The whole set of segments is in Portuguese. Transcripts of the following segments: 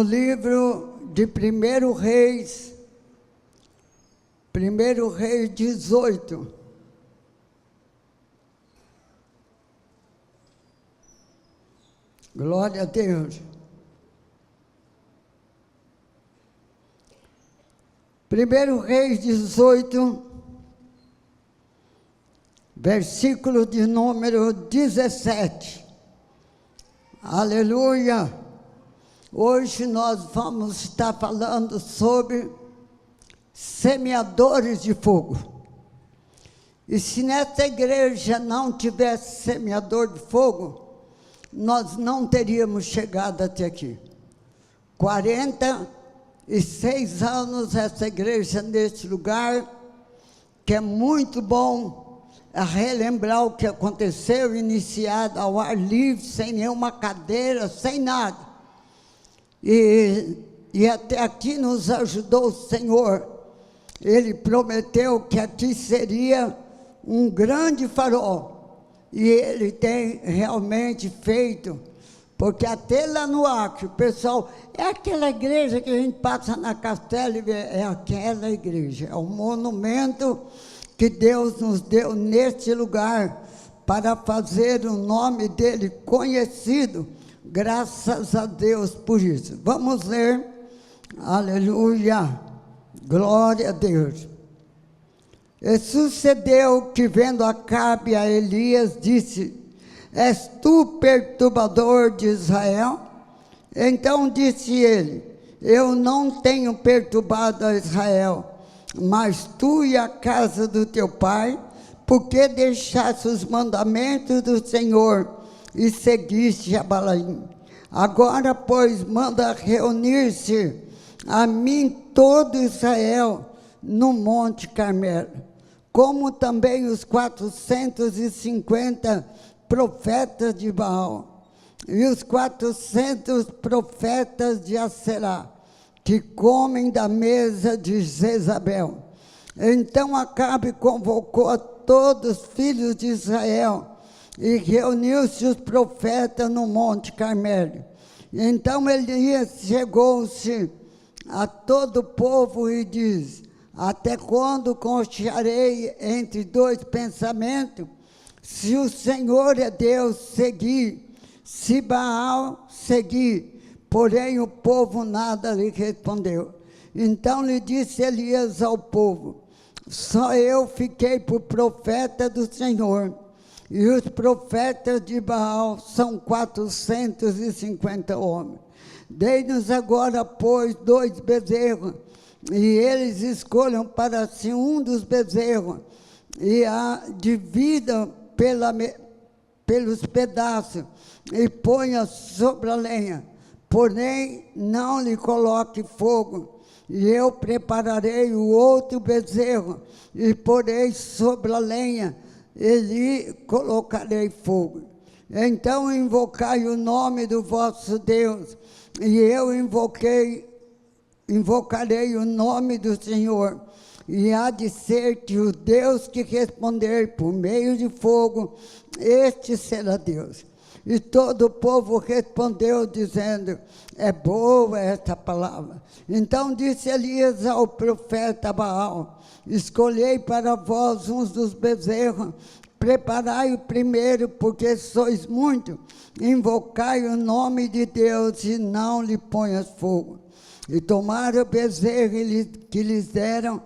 livro de 1 Reis 18. Glória a Deus. 1 Reis 18, versículo de número 17. Aleluia! Hoje nós vamos estar falando sobre semeadores de fogo. E se nessa igreja não tivesse semeador de fogo, nós não teríamos chegado até aqui. 46 anos essa igreja nesse lugar, que é muito bom relembrar o que aconteceu, iniciado ao ar livre, sem nenhuma cadeira, sem nada. E até aqui nos ajudou o Senhor. Ele prometeu que aqui seria um grande farol. E Ele tem realmente feito, porque até lá no Acre, o pessoal, é aquela igreja que a gente passa na Castela e vê, é aquela igreja, é um monumento que Deus nos deu neste lugar, para fazer o nome dEle conhecido, graças a Deus por isso. Vamos ler, aleluia, glória a Deus. E sucedeu que, vendo Acabe a Elias, disse: És tu perturbador de Israel? Então disse ele: Eu não tenho perturbado a Israel, mas tu e a casa do teu pai, porque deixaste os mandamentos do Senhor e seguiste a Balaim. Agora, pois, manda reunir-se a mim todo Israel no Monte Carmelo, como também os 450 profetas de Baal e os 400 profetas de Aserá, que comem da mesa de Jezabel. Então Acabe convocou a todos os filhos de Israel e reuniu-se os profetas no Monte Carmelo. Então Elias chegou-se a todo o povo e diz: Até quando confiarei entre dois pensamentos? Se o Senhor é Deus, segui; se Baal, segui. Porém o povo nada lhe respondeu. Então lhe disse Elias ao povo: Só eu fiquei por profeta do Senhor, e os profetas de Baal são 450 homens. Dei-nos agora, pois, 2 bezerros, e eles escolham para si um dos bezerros, e a dividam pelos pedaços, e ponha sobre a lenha. Porém, não lhe coloque fogo, e eu prepararei o outro bezerro, e porei sobre a lenha, e lhe colocarei fogo. Então invocai o nome do vosso Deus, e eu invocarei o nome do Senhor, e há de ser que o Deus que responder por meio de fogo, este será Deus. E todo o povo respondeu, dizendo: É boa esta palavra. Então disse Elias ao profeta Baal: Escolhei para vós uns dos bezerros, preparai o primeiro, porque sois muito, invocai o nome de Deus e não lhe ponhas fogo. E tomaram o bezerro que lhes deram,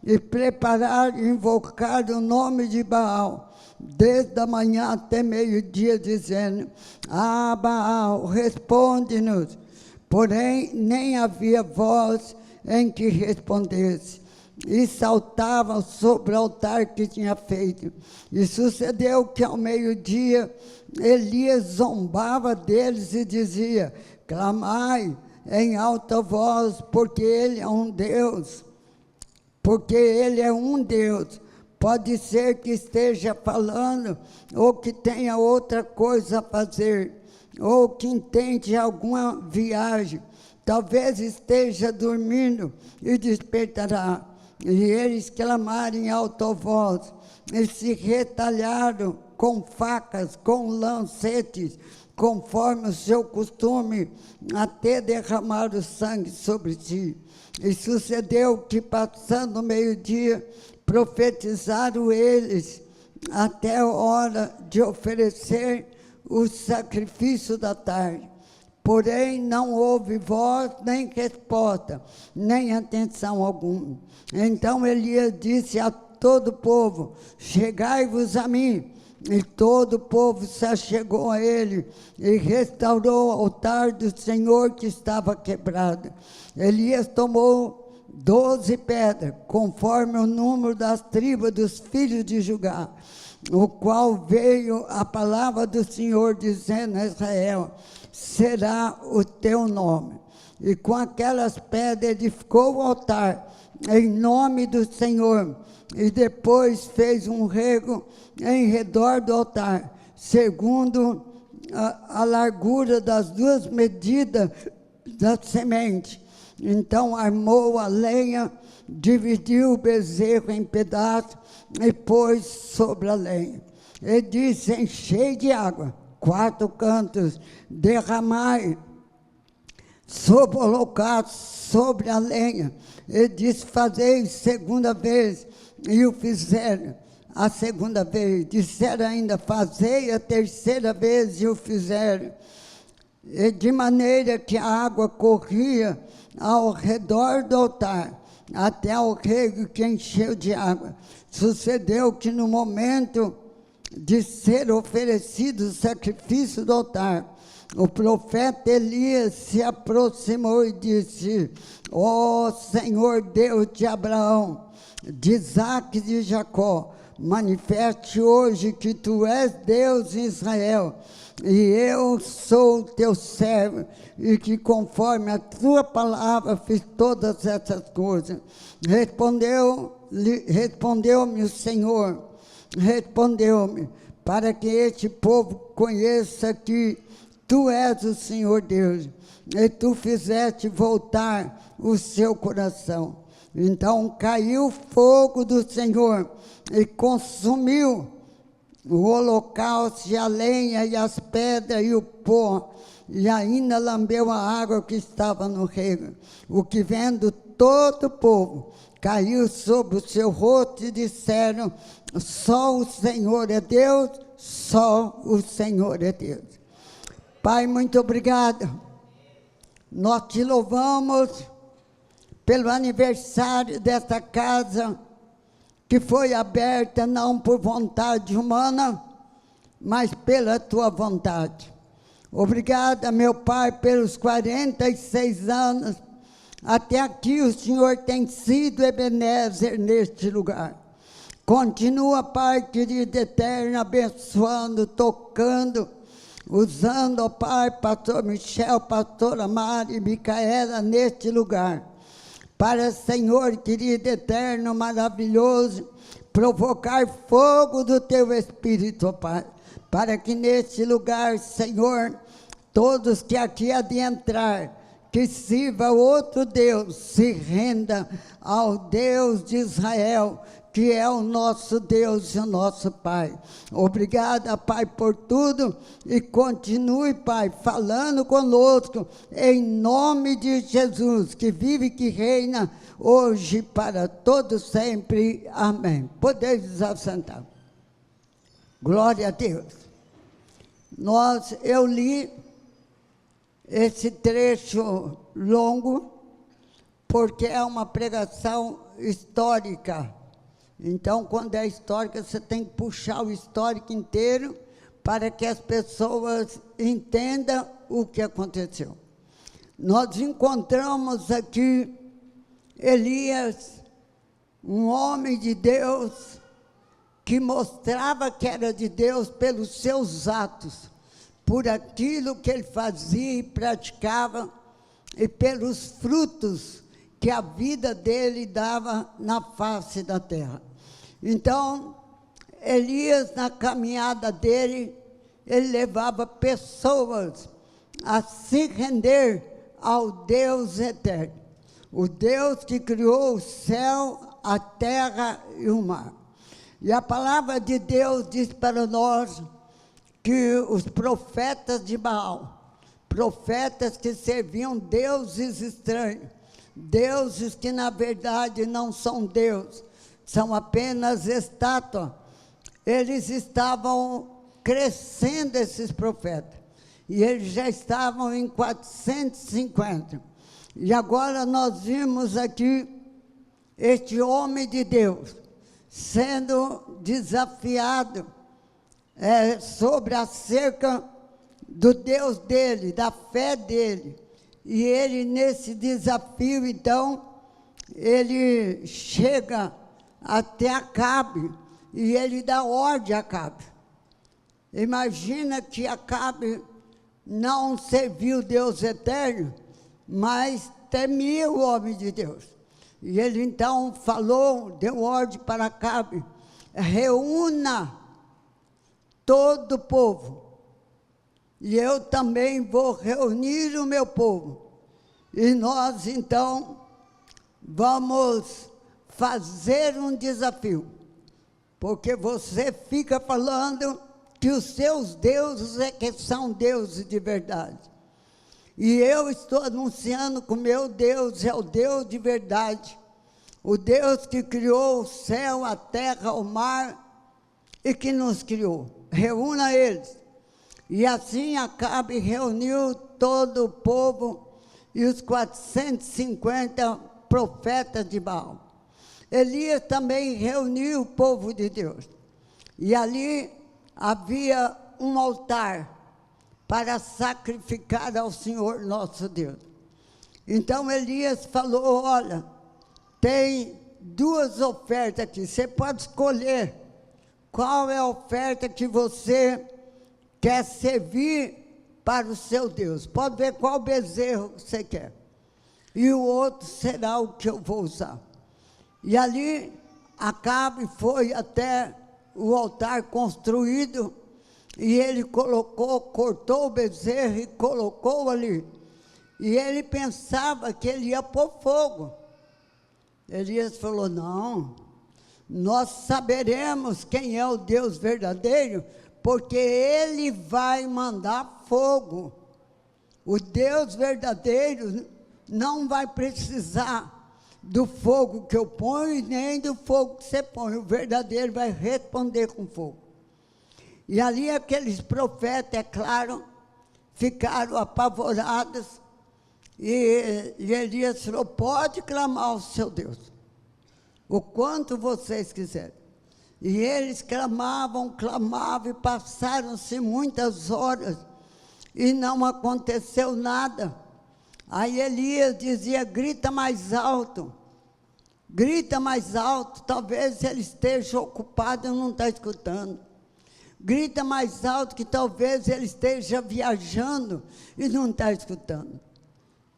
e prepararam e invocaram o nome de Baal, desde a manhã até meio-dia, dizendo: Baal, responde-nos. Porém, nem havia voz em que respondesse, e saltavam sobre o altar que tinha feito. E sucedeu que ao meio-dia, Elias zombava deles e dizia: Clamai em alta voz, porque ele é um Deus. Porque ele é um Deus. Pode ser que esteja falando, ou que tenha outra coisa a fazer, ou que intente alguma viagem. Talvez esteja dormindo e despertará. E eles clamarem em alta voz, e se retalharam com facas, com lancetes, conforme o seu costume, até derramar o sangue sobre ti. E sucedeu que, passando o meio-dia, profetizaram eles até a hora de oferecer o sacrifício da tarde. Porém, não houve voz, nem resposta, nem atenção alguma. Então Elias disse a todo o povo: chegai-vos a mim. E todo o povo se achegou a ele e restaurou o altar do Senhor que estava quebrado. Elias tomou 12 pedras, conforme o número das tribos dos filhos de Judá, o qual veio a palavra do Senhor, dizendo a Israel: será o teu nome. E com aquelas pedras edificou o altar, em nome do Senhor, e depois fez um rego em redor do altar, segundo a largura das 2 medidas da semente. Então armou a lenha, dividiu o bezerro em pedaços e pôs sobre a lenha. E disse: enchei de água 4 cantos, derramai sobre o holocausto, sobre a lenha. E disse: fazei segunda vez, e o fizeram a segunda vez. Disseram ainda: fazei a terceira vez, e o fizeram. E de maneira que a água corria ao redor do altar, até ao rego que encheu de água. Sucedeu que no momento de ser oferecido o sacrifício do altar, o profeta Elias se aproximou e disse: ó Senhor Deus de Abraão, de Isaque e de Jacó, manifeste hoje que tu és Deus em Israel, e eu sou teu servo, e que conforme a tua palavra fiz todas essas coisas. Respondeu-me o Senhor, para que este povo conheça que tu és o Senhor Deus, e tu fizeste voltar o seu coração. Então caiu o fogo do Senhor e consumiu o holocausto, e a lenha, e as pedras, e o pó, e ainda lambeu a água que estava no rego. O que vendo todo o povo, caiu sobre o seu rosto e disseram: só o Senhor é Deus, só o Senhor é Deus. Pai, muito obrigado. Nós te louvamos pelo aniversário desta casa, que foi aberta não por vontade humana, mas pela tua vontade. Obrigada, meu Pai, pelos 46 anos. Até aqui o Senhor tem sido Ebenezer neste lugar. Continua, Pai querido eterno, abençoando, tocando, usando, ó Pai, pastor Michel, pastora Mari, Micaela, neste lugar. Para, Senhor querido eterno, maravilhoso, provocar fogo do teu Espírito, ó Pai, para que neste lugar, Senhor, todos que aqui adentrar, que sirva outro Deus, se renda ao Deus de Israel, que é o nosso Deus e o nosso Pai. Obrigada, Pai, por tudo, e continue, Pai, falando conosco, em nome de Jesus, que vive e que reina, hoje para todo sempre. Amém. Podeis assentar. Glória a Deus. Eu li esse trecho longo, porque é uma pregação histórica. Então, quando é histórica, você tem que puxar o histórico inteiro para que as pessoas entendam o que aconteceu. Nós encontramos aqui Elias, um homem de Deus, que mostrava que era de Deus pelos seus atos, por aquilo que ele fazia e praticava, e pelos frutos que a vida dele dava na face da terra. Então, Elias, na caminhada dele, ele levava pessoas a se render ao Deus eterno, o Deus que criou o céu, a terra e o mar. E a palavra de Deus diz para nós que os profetas de Baal, profetas que serviam deuses estranhos, deuses que na verdade não são Deus, são apenas estátuas, eles estavam crescendo, esses profetas, e eles já estavam em 450. E agora nós vimos aqui este homem de Deus sendo desafiado sobre acerca do Deus dele, da fé dele. E ele, nesse desafio, então, ele chega até Acabe, e ele dá ordem a Acabe. Imagina que Acabe não serviu Deus eterno, mas temia o homem de Deus. E ele então falou, deu ordem para Acabe: reúna todo o povo, e eu também vou reunir o meu povo. E nós então vamos fazer um desafio, porque você fica falando que os seus deuses é que são deuses de verdade. E eu estou anunciando que o meu Deus é o Deus de verdade, o Deus que criou o céu, a terra, o mar, e que nos criou. Reúna eles. E assim Acabe reuniu todo o povo e os 450 profetas de Baal. Elias também reuniu o povo de Deus. E ali havia um altar para sacrificar ao Senhor nosso Deus. Então Elias falou: olha, tem duas ofertas aqui, você pode escolher qual é a oferta que você quer servir para o seu Deus. Pode ver qual bezerro você quer. E o outro será o que eu vou usar. E ali Acabe foi até o altar construído, e ele cortou o bezerro e colocou ali. E ele pensava que ele ia pôr fogo. Elias falou: não, nós saberemos quem é o Deus verdadeiro, porque ele vai mandar fogo. O Deus verdadeiro não vai precisar do fogo que eu ponho, nem do fogo que você põe. O verdadeiro vai responder com fogo. E ali aqueles profetas, é claro, ficaram apavorados, e Elias falou: pode clamar ao seu Deus, o quanto vocês quiserem. E eles clamavam, e passaram-se muitas horas, e não aconteceu nada. Aí Elias dizia: grita mais alto, talvez ele esteja ocupado e não está escutando. Grita mais alto, que talvez ele esteja viajando e não está escutando.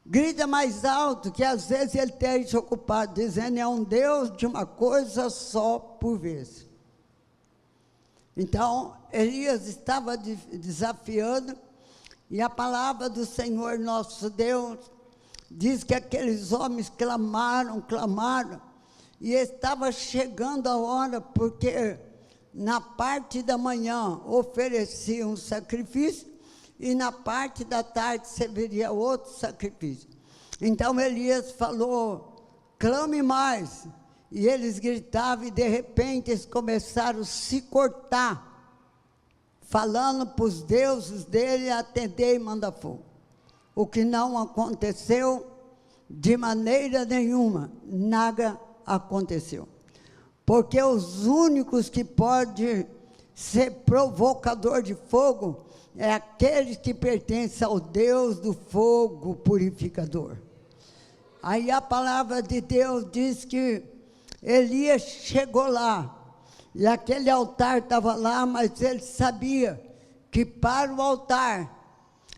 Grita mais alto, que às vezes ele esteja ocupado, dizendo: é um Deus de uma coisa só por vez. Então, Elias estava desafiando, e a palavra do Senhor nosso Deus diz que aqueles homens clamaram, e estava chegando a hora, porque na parte da manhã ofereciam um sacrifício, e na parte da tarde serviria outro sacrifício. Então Elias falou: clame mais. E eles gritavam, e de repente eles começaram a se cortar, falando para os deuses dele atender e mandar fogo. O que não aconteceu de maneira nenhuma, nada aconteceu. Porque os únicos que podem ser provocador de fogo é aqueles que pertencem ao Deus do fogo purificador. Aí a palavra de Deus diz que Elias chegou lá, e aquele altar estava lá, mas ele sabia que para o altar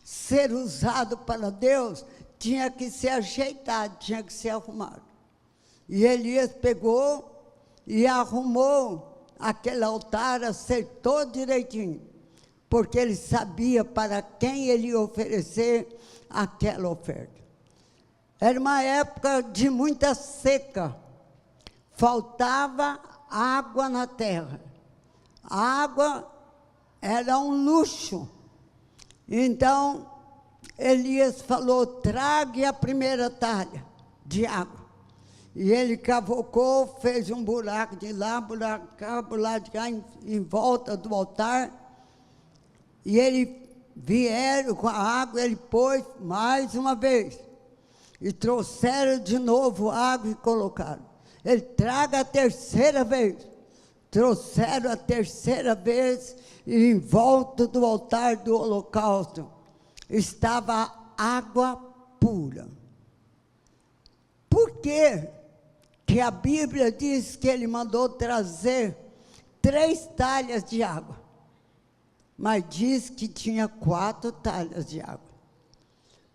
ser usado para Deus, tinha que ser ajeitado, tinha que ser arrumado. E Elias pegou e arrumou aquele altar, acertou direitinho, porque ele sabia para quem ele ia oferecer aquela oferta. Era uma época de muita seca, faltava água na terra. A água era um luxo. Então, Elias falou, trague a primeira talha de água. E ele cavocou, fez um buraco de lá, buraco de cá, em volta do altar. E ele vieram com a água, ele pôs mais uma vez. E trouxeram de novo água e colocaram. Ele traga a terceira vez. Trouxeram a terceira vez e em volta do altar do holocausto estava água pura. Por quê que a Bíblia diz que ele mandou trazer 3 talhas de água? Mas diz que tinha 4 talhas de água.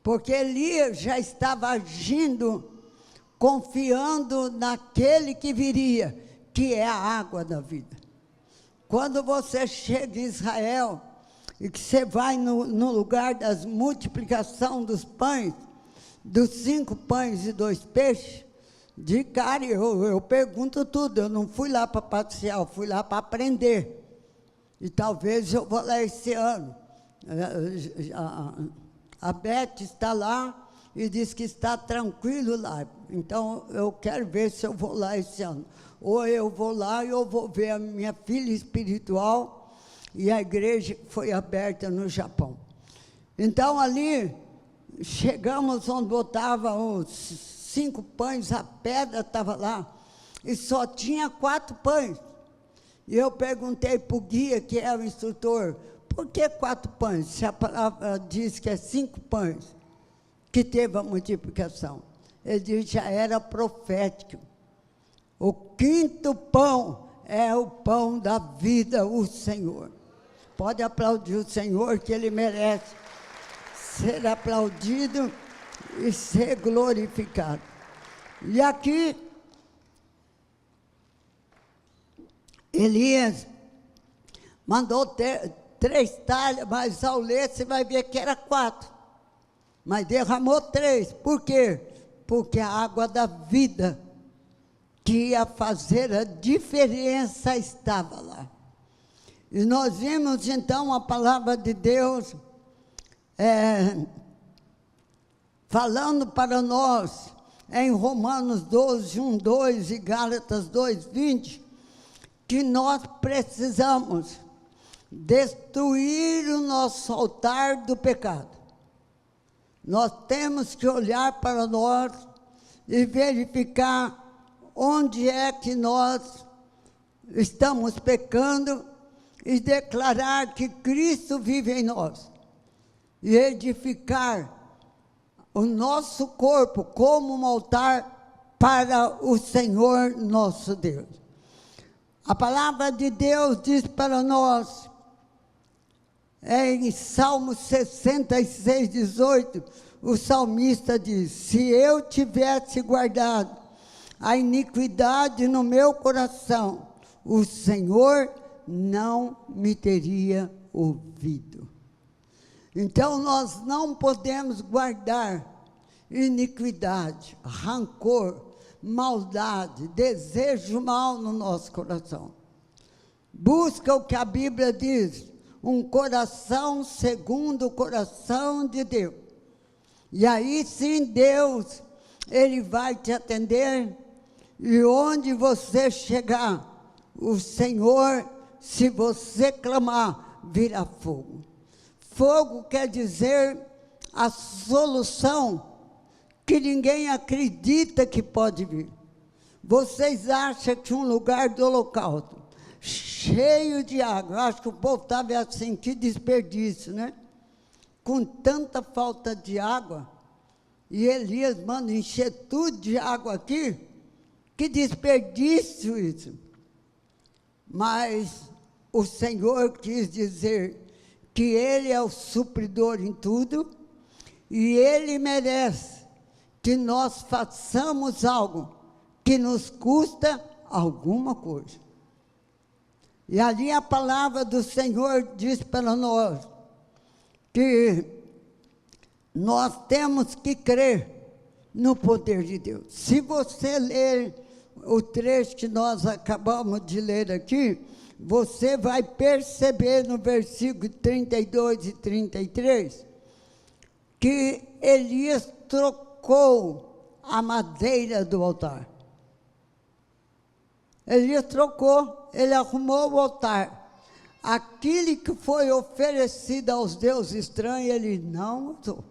Porque Elias já estava agindo, confiando naquele que viria, que é a água da vida. Quando você chega em Israel, e que você vai no lugar das multiplicação dos pães, dos 5 pães e 2 peixes, de cara eu pergunto tudo, eu não fui lá para passear, eu fui lá para aprender. E talvez eu vou lá esse ano. A Beth está lá e diz que está tranquilo lá. Então, eu quero ver se eu vou lá esse ano. Ou eu vou lá e eu vou ver a minha filha espiritual e a igreja que foi aberta no Japão. Então, ali, chegamos onde botava os 5 pães, a pedra estava lá, e só tinha 4 pães. E eu perguntei para o guia, que é o instrutor, por que 4 pães? Se a palavra diz que é 5 pães, que teve a multiplicação. Ele disse, já era profético. O 5º pão é o pão da vida, o Senhor. Pode aplaudir o Senhor, que Ele merece ser aplaudido e ser glorificado. E aqui, Elias mandou ter 3 talhas, mas ao ler você vai ver que era 4. Mas derramou 3. Por quê? Porque a água da vida, que ia fazer a diferença, estava lá. E nós vimos então a palavra de Deus falando para nós em Romanos 12, 1, 2 e Gálatas 2, 20, que nós precisamos destruir o nosso altar do pecado. Nós temos que olhar para nós e verificar onde é que nós estamos pecando e declarar que Cristo vive em nós e edificar o nosso corpo como um altar para o Senhor nosso Deus. A palavra de Deus diz para nós, em Salmo 66, 18, o salmista diz, se eu tivesse guardado a iniquidade no meu coração, o Senhor não me teria ouvido. Então, nós não podemos guardar iniquidade, rancor, maldade, desejo mal no nosso coração. Busca o que a Bíblia diz, um coração segundo o coração de Deus. E aí sim Deus, Ele vai te atender, e onde você chegar, o Senhor, se você clamar, virá fogo. Fogo quer dizer a solução que ninguém acredita que pode vir. Vocês acham que um lugar do holocausto, cheio de água, eu acho que o povo estava assim, que desperdício, né? Com tanta falta de água, e Elias manda encher tudo de água aqui, que desperdício isso. Mas o Senhor quis dizer que Ele é o supridor em tudo, e Ele merece que nós façamos algo que nos custa alguma coisa. E ali a palavra do Senhor diz para nós que nós temos que crer no poder de Deus. Se você ler o trecho que nós acabamos de ler aqui, você vai perceber no versículo 32 e 33, que Elias trocou a madeira do altar. Elias trocou, ele arrumou o altar. Aquilo que foi oferecido aos deuses estranhos, ele não usou.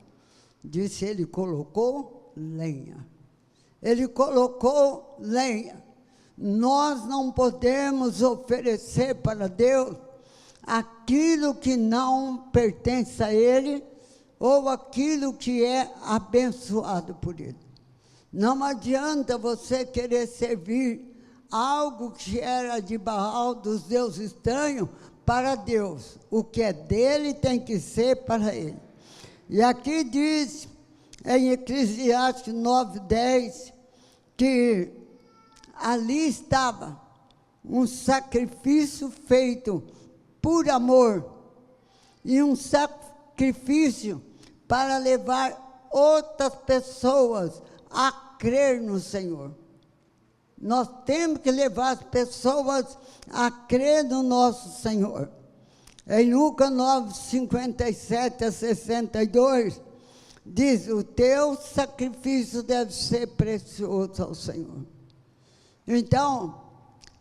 Disse, ele colocou lenha. Ele colocou lenha. Nós não podemos oferecer para Deus aquilo que não pertence a Ele, ou aquilo que é abençoado por Ele. Não adianta você querer servir algo que era de Baal, dos deuses estranhos, para Deus. O que é dele tem que ser para Ele. E aqui diz, em Eclesiastes 9:10, que ali estava um sacrifício feito por amor, e um sacrifício para levar outras pessoas a crer no Senhor. Nós temos que levar as pessoas a crer no nosso Senhor. Em Lucas 9:57 a 62, diz, o teu sacrifício deve ser precioso ao Senhor. Então,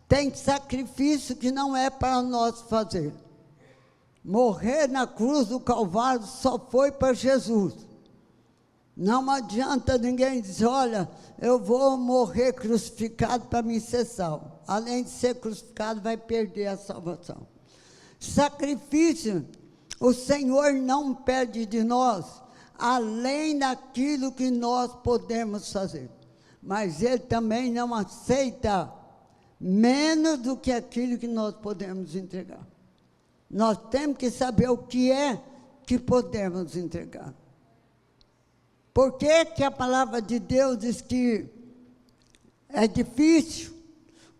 tem sacrifício que não é para nós fazer. Morrer na cruz do Calvário só foi para Jesus. Não adianta ninguém dizer, olha, eu vou morrer crucificado para me ser salvo. Além de ser crucificado, vai perder a salvação. Sacrifício, o Senhor não pede de nós, além daquilo que nós podemos fazer. Mas Ele também não aceita menos do que aquilo que nós podemos entregar. Nós temos que saber o que é que podemos entregar. Por que que a palavra de Deus diz que é difícil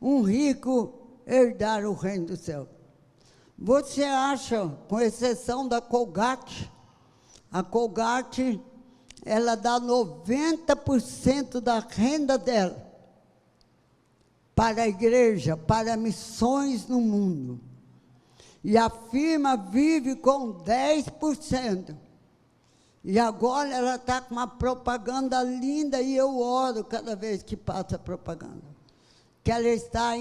um rico herdar o reino do céu? Você acha, com exceção da Colgate, a Colgate, ela dá 90% da renda dela para a igreja, para missões no mundo. E a firma vive com 10%. E agora ela está com uma propaganda linda, e eu oro cada vez que passa a propaganda. Que ela está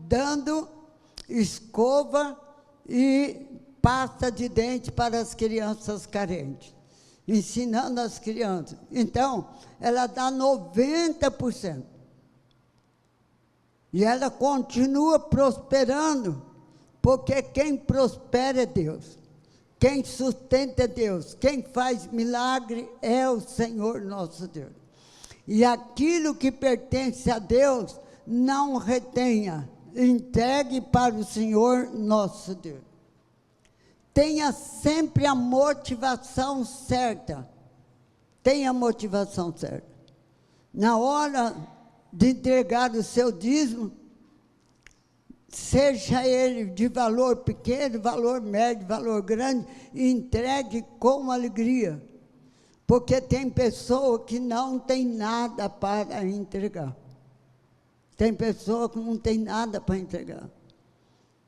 dando escova e pasta de dente para as crianças carentes. Ensinando as crianças. Então, ela dá 90%. E ela continua prosperando, porque quem prospera é Deus. Quem sustenta é Deus. Quem faz milagre é o Senhor nosso Deus. E aquilo que pertence a Deus, não retenha. Entregue para o Senhor nosso Deus. Tenha sempre a motivação certa. Tenha a motivação certa. Na hora de entregar o seu dízimo, seja ele de valor pequeno, valor médio, valor grande, entregue com alegria. Porque tem pessoa que não tem nada para entregar. Tem pessoa que não tem nada para entregar.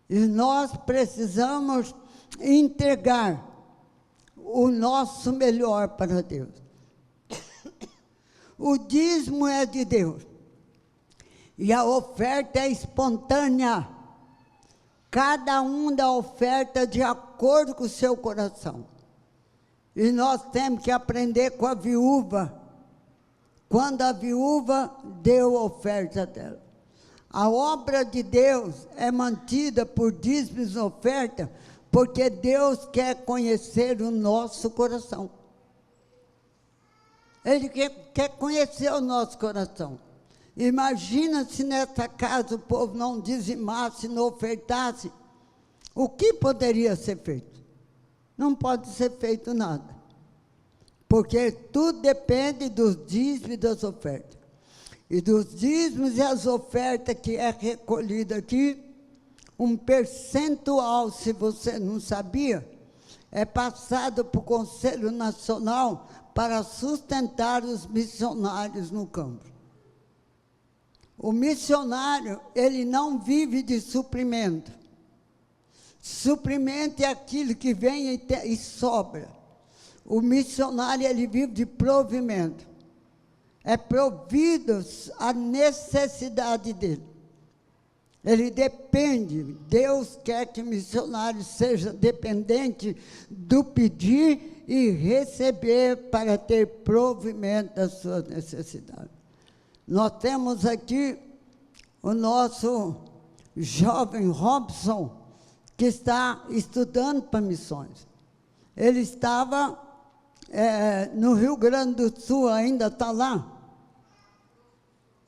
E nós precisamos entregar o nosso melhor para Deus. O dízimo é de Deus. E a oferta é espontânea. Cada um dá oferta de acordo com o seu coração. E nós temos que aprender com a viúva. Quando a viúva deu a oferta dela. A obra de Deus é mantida por dízimos e oferta, porque Deus quer conhecer o nosso coração. Ele quer conhecer o nosso coração. Imagina se nessa casa o povo não dizimasse, não ofertasse. O que poderia ser feito? Não pode ser feito nada. Porque tudo depende dos dízimos e das ofertas. E dos dízimos e as ofertas que é recolhida aqui, um percentual, se você não sabia, é passado para o Conselho Nacional para sustentar os missionários no campo. O missionário, ele não vive de suprimento. Suprimento é aquilo que vem e sobra. O missionário, ele vive de provimento. É provido a necessidade dele. Ele depende. Deus quer que o missionário seja dependente do pedir e receber para ter provimento das suas necessidades. Nós temos aqui o nosso jovem Robson, que está estudando para missões. Ele estava no Rio Grande do Sul, ainda está lá.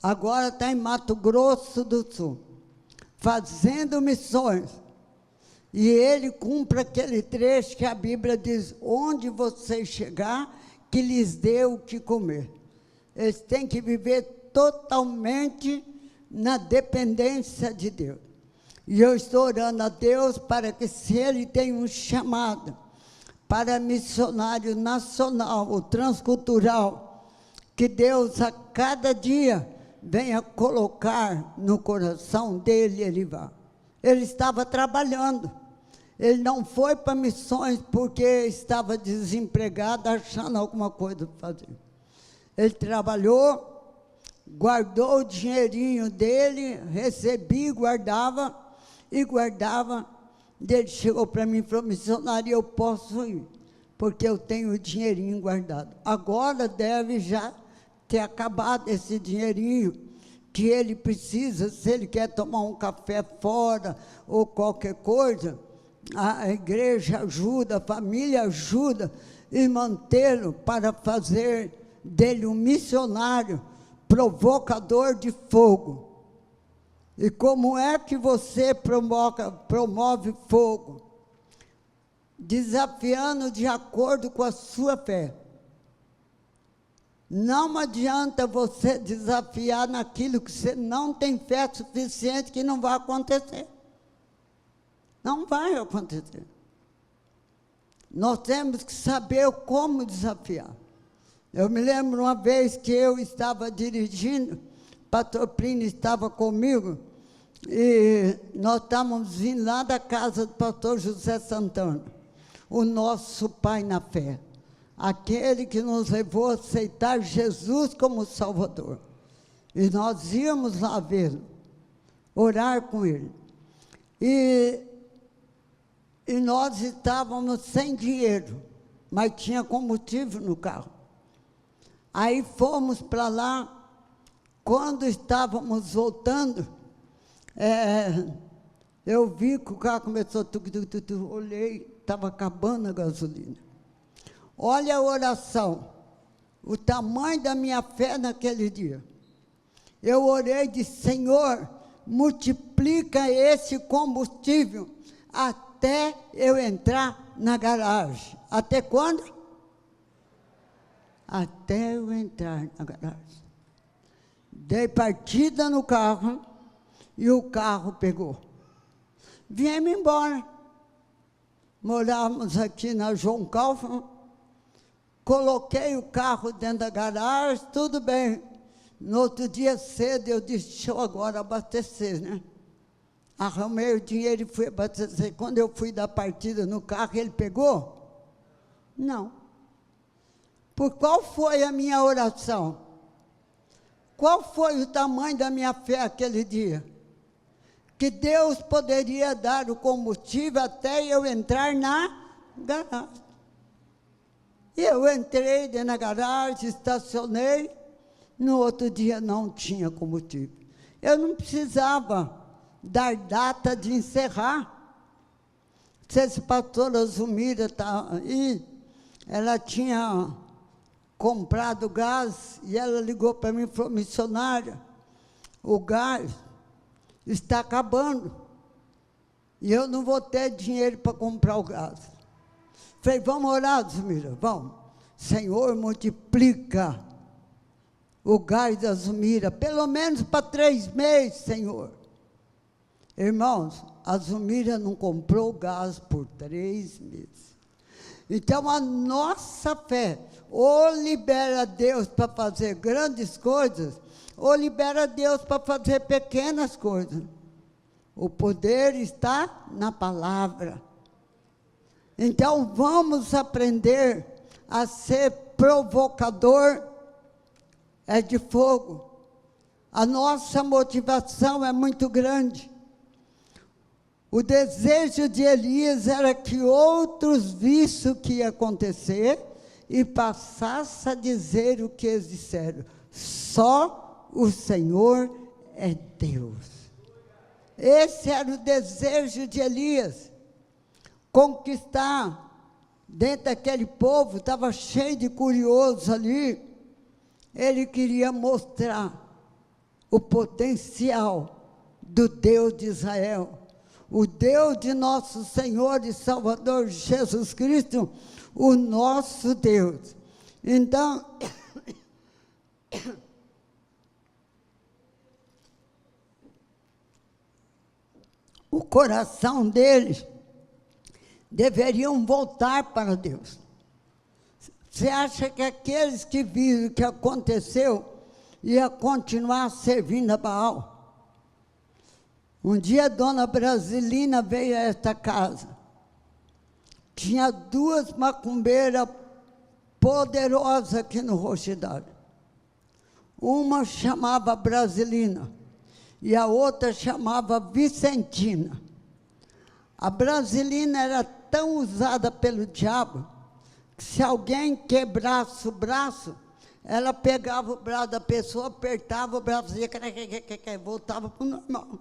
Agora está em Mato Grosso do Sul, fazendo missões. E ele cumpre aquele trecho que a Bíblia diz: onde vocês chegar, que lhes dê o que comer. Eles têm que viver totalmente na dependência de Deus. E eu estou orando a Deus para que, se ele tem um chamado para missionário nacional ou transcultural, que Deus a cada dia venha colocar no coração dele, ele vá. Ele estava trabalhando. Ele não foi para missões porque estava desempregado, achando alguma coisa para fazer. Ele trabalhou, guardou o dinheirinho dele, recebia e guardava. Ele chegou para mim e falou: missionário, eu posso ir, porque eu tenho o dinheirinho guardado. Agora deve já ter acabado esse dinheirinho que ele precisa, se ele quer tomar um café fora ou qualquer coisa, a igreja ajuda, a família ajuda, e mantê-lo para fazer dele um missionário, provocador de fogo. E como é que você promove fogo? Desafiando de acordo com a sua fé. Não adianta você desafiar naquilo que você não tem fé suficiente, que não vai acontecer. Não vai acontecer. Nós temos que saber como desafiar. Eu me lembro uma vez que eu estava dirigindo, o pastor Plínio estava comigo, e nós estávamos vindo lá da casa do pastor José Santana, o nosso pai na fé, aquele que nos levou a aceitar Jesus como Salvador. E nós íamos lá vê-lo, orar com ele. E nós estávamos sem dinheiro, mas tinha combustível no carro. Aí fomos para lá. Quando estávamos voltando, eu vi que o carro começou, olhei, estava acabando a gasolina. Olha a oração, o tamanho da minha fé naquele dia. Eu orei e disse: Senhor, multiplica esse combustível até eu entrar na garagem. Até quando? Até eu entrar na garagem. Dei partida no carro e o carro pegou. Viemos embora. Morávamos aqui na João Kaufmann. Coloquei o carro dentro da garagem, tudo bem. No outro dia cedo eu disse: deixa eu agora abastecer, né? Arrumei o dinheiro e fui abastecer. Quando eu fui dar partida no carro, ele pegou? Não. Por qual foi a minha oração? Qual foi o tamanho da minha fé aquele dia? Que Deus poderia dar o combustível até eu entrar na garagem. E eu entrei dentro da garagem, estacionei. No outro dia não tinha combustível. Eu não precisava dar data de encerrar. Não sei se a pastora Zumira está aí. Ela tinha comprado gás e ela ligou para mim e falou: missionária, o gás está acabando e eu não vou ter dinheiro para comprar o gás. Falei: vamos orar, Zumira, vamos. Senhor, multiplica o gás da Zumira, pelo menos para 3 meses, Senhor. Irmãos, a Zumira não comprou gás por 3 meses. Então, a nossa fé ou libera Deus para fazer grandes coisas, ou libera Deus para fazer pequenas coisas. O poder está na palavra. Então, vamos aprender a ser provocador de fogo. A nossa motivação é muito grande. O desejo de Elias era que outros vissem o que ia acontecer e passassem a dizer o que eles disseram. Só o Senhor é Deus. Esse era o desejo de Elias. Conquistar dentro daquele povo, estava cheio de curiosos ali. Ele queria mostrar o potencial do Deus de Israel. O Deus de nosso Senhor e Salvador Jesus Cristo, o nosso Deus. Então, o coração deles deveriam voltar para Deus. Você acha que aqueles que viram o que aconteceu ia continuar servindo a Baal? Um dia a dona Brasilina veio a esta casa. Tinha 2 macumbeiras poderosas aqui no Roxidade. Uma chamava Brasilina e a outra chamava Vicentina. A Brasilina era tão usada pelo diabo que se alguém quebrasse o braço, ela pegava o braço da pessoa, apertava o braço e voltava para o normal.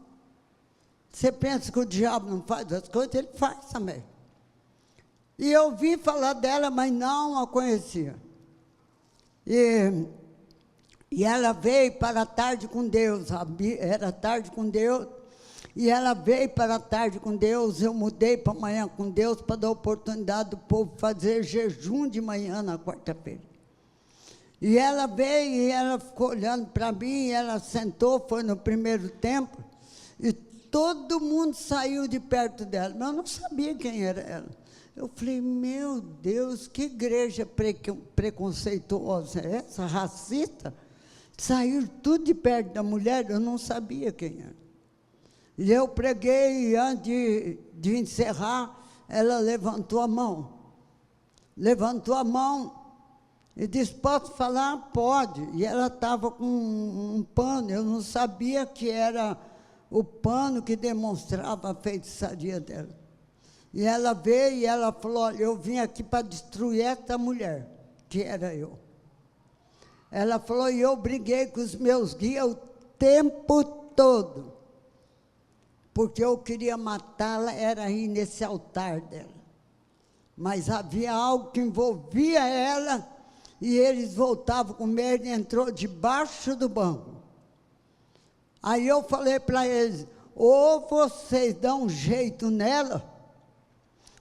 Você pensa que o diabo não faz as coisas? Ele faz também. E eu ouvi falar dela, mas não a conhecia. E ela veio para a tarde com Deus, era tarde com Deus, e ela veio para a tarde com Deus, eu mudei para amanhã com Deus, para dar oportunidade do povo fazer jejum de manhã na quarta-feira. E ela veio, e ela ficou olhando para mim, e ela sentou, foi no primeiro tempo, e todo mundo saiu de perto dela, mas eu não sabia quem era ela. Eu falei, meu Deus, que igreja preconceituosa é essa, racista? Saíram tudo de perto da mulher, eu não sabia quem era. E eu preguei, antes de encerrar, ela levantou a mão. Levantou a mão e disse, posso falar? Pode. E ela estava com um pano, eu não sabia que era o pano que demonstrava a feitiçaria dela. E ela veio e ela falou, olha, eu vim aqui para destruir essa mulher, que era eu. Ela falou, e eu briguei com os meus guias o tempo todo, porque eu queria matá-la, era ir nesse altar dela. Mas havia algo que envolvia ela, e eles voltavam com medo, e entrou debaixo do banco. Aí eu falei para eles, ou vocês dão um jeito nela,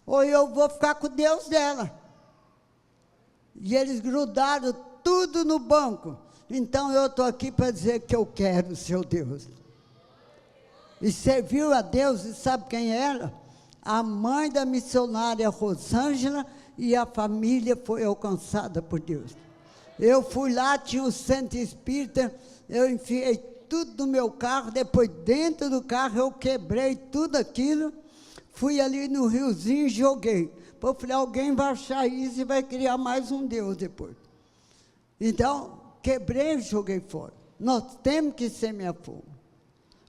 ou eu vou ficar com Deus dela. E eles grudaram tudo no banco. Então eu estou aqui para dizer que eu quero o seu Deus. E serviu a Deus, e sabe quem era? A mãe da missionária Rosângela, e a família foi alcançada por Deus. Eu fui lá, tinha um centro espírita, eu enfiei tudo no meu carro, depois dentro do carro eu quebrei tudo aquilo, fui ali no riozinho e joguei. Eu falei, alguém vai achar isso e vai criar mais um Deus depois. Então, quebrei e joguei fora. Nós temos que semear fogo.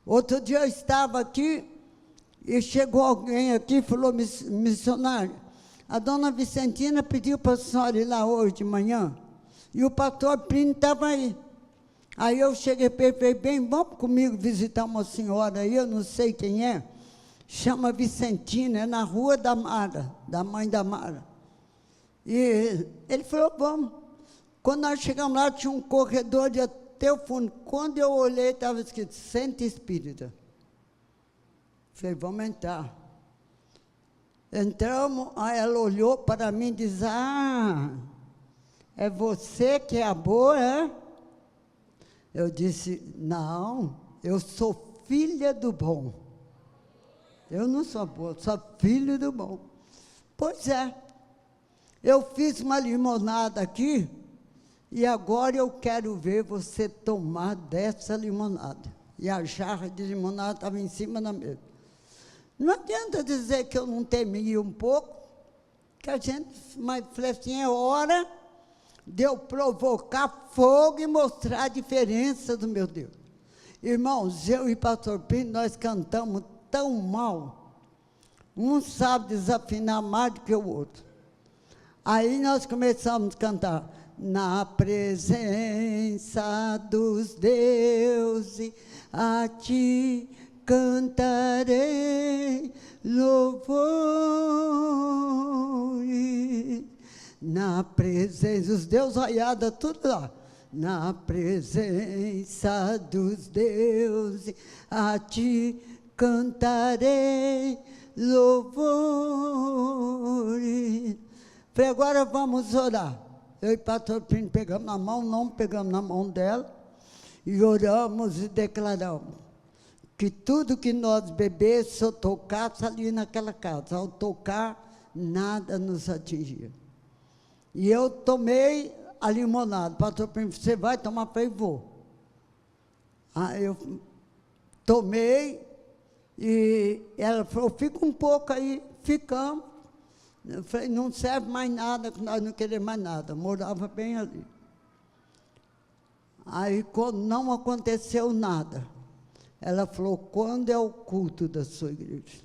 Outro dia eu estava aqui, e chegou alguém aqui e falou, missionário, a dona Vicentina pediu para a senhora ir lá hoje de manhã, e o pastor Plínio estava aí. Aí eu cheguei para ele e falei, bem, vamos comigo visitar uma senhora aí, eu não sei quem é, chama Vicentina, é na rua da Mara, da mãe da Mara. E ele falou, vamos. Quando nós chegamos lá, tinha um corredor de até o fundo. Quando eu olhei, estava escrito, Centro Espírita. Falei, vamos entrar. Entramos, aí ela olhou para mim e disse, é você que é a boa, é? Eu disse, não, eu sou filha do bom. Eu não sou boa, sou filho do bom. Pois é, eu fiz uma limonada aqui, E agora eu quero ver você tomar dessa limonada. E a jarra de limonada estava em cima da mesa. Não adianta dizer que eu não temia um pouco, que a gente, mas falei assim, é hora de eu provocar fogo e mostrar a diferença do meu Deus. Irmãos, eu e pastor Pinto, nós cantamos tão mal. Um sabe desafinar mais do que o outro. Aí nós começamos a cantar. Na presença dos deuses, a ti cantarei louvores. Na presença, os deuses olhada tudo lá. Na presença dos deuses, a ti cantarei louvores. Falei, agora vamos orar. Eu e o pastor Pinto pegamos na mão, não pegamos na mão dela, e oramos e declaramos que tudo que nós bebêssemos ou tocasse ali naquela casa, ao tocar, nada nos atingia. E eu tomei a limonada. Pastor Pinto, você vai tomar? Eu falei, vou. Aí eu tomei, e ela falou, fica um pouco aí, ficamos. Eu falei, não serve mais nada, nós não queremos mais nada. Morava bem ali. Aí, quando não aconteceu nada, ela falou, quando é o culto da sua igreja?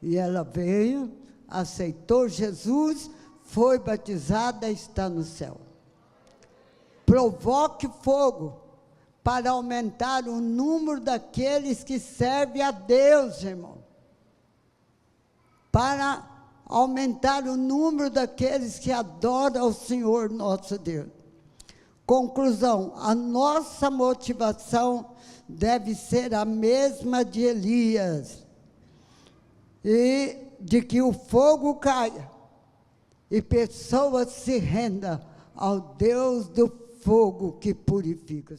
E ela veio, aceitou Jesus, foi batizada e está no céu. Provoque fogo para aumentar o número daqueles que servem a Deus, irmão. Para aumentar o número daqueles que adoram ao Senhor nosso Deus. Conclusão, a nossa motivação deve ser a mesma de Elias, e de que o fogo caia, e pessoas se rendam ao Deus do fogo que purifica.